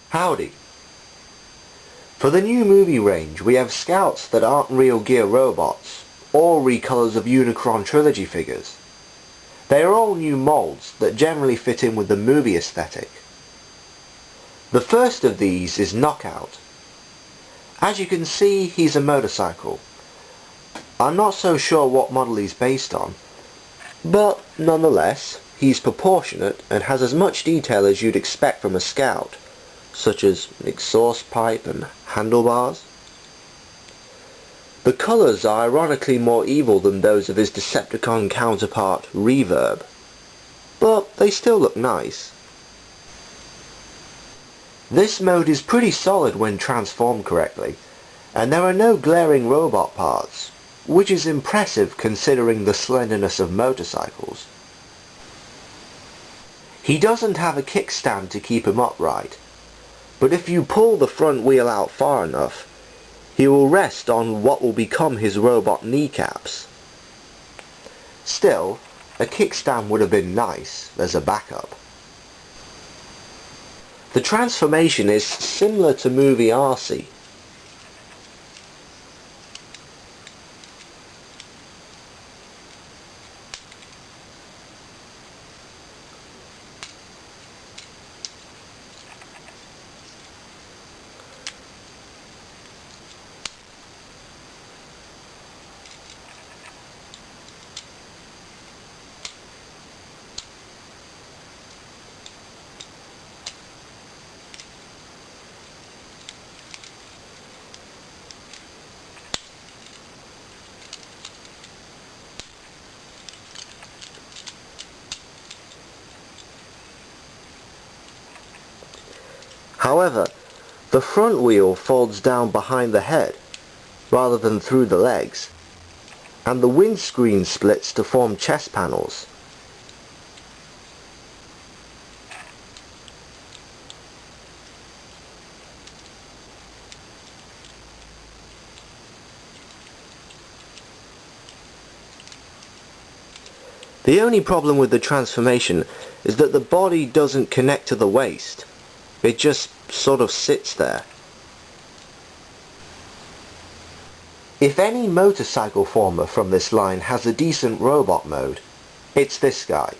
Howdy. For the new movie range, we have Scouts that aren't Real Gear robots, or recolors of Unicron Trilogy figures. They are all new molds that generally fit in with the movie aesthetic. The first of these is Knockout. As you can see, he's a motorcycle. I'm not so sure what model he's based on, but nonetheless, he's proportionate and has as much detail as you'd expect from a Scout, such as an exhaust pipe and handlebars. The colours are ironically more evil than those of his Decepticon counterpart, Reverb, but they still look nice. This mode is pretty solid when transformed correctly, and there are no glaring robot parts, which is impressive considering the slenderness of motorcycles. He doesn't have a kickstand to keep him upright, but if you pull the front wheel out far enough, he will rest on what will become his robot kneecaps. Still, a kickstand would have been nice as a backup. The transformation is similar to movie RC. However, the front wheel folds down behind the head, rather than through the legs, and the windscreen splits to form chest panels. The only problem with the transformation is that the body doesn't connect to the waist. It just sort of sits there. If any motorcycle former from this line has a decent robot mode, it's this guy.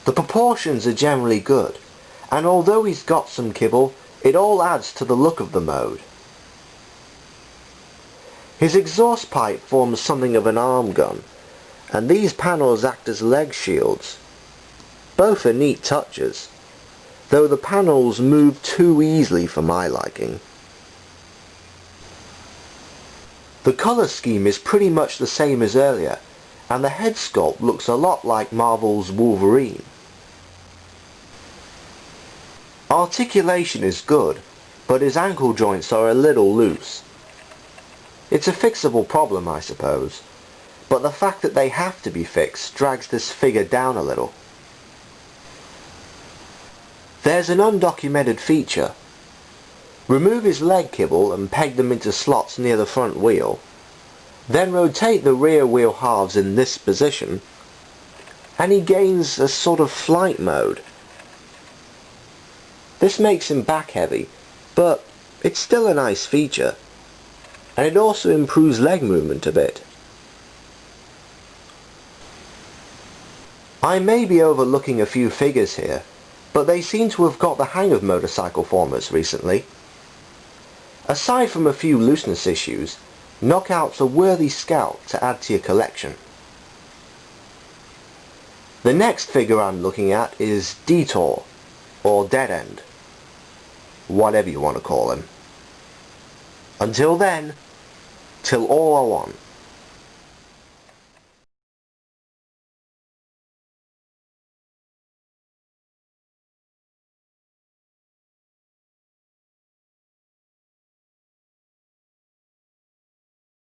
The proportions are generally good, and although he's got some kibble, it all adds to the look of the mode. His exhaust pipe forms something of an arm gun, and these panels act as leg shields. Both are neat touches, though the panels move too easily for my liking. The colour scheme is pretty much the same as earlier, and the head sculpt looks a lot like Marvel's Wolverine. Articulation is good, but his ankle joints are a little loose. It's a fixable problem, I suppose, but the fact that they have to be fixed drags this figure down a little. There's an undocumented feature. Remove his leg kibble and peg them into slots near the front wheel, then rotate the rear wheel halves in this position, and he gains a sort of flight mode. This makes him back heavy, but it's still a nice feature, and it also improves leg movement a bit. I may be overlooking a few figures here, but they seem to have got the hang of motorcycle formers recently. Aside from a few looseness issues, Knockout's a worthy Scout to add to your collection. The next figure I'm looking at is Detour, or Dead End, whatever you want to call him. Until then, till all are one.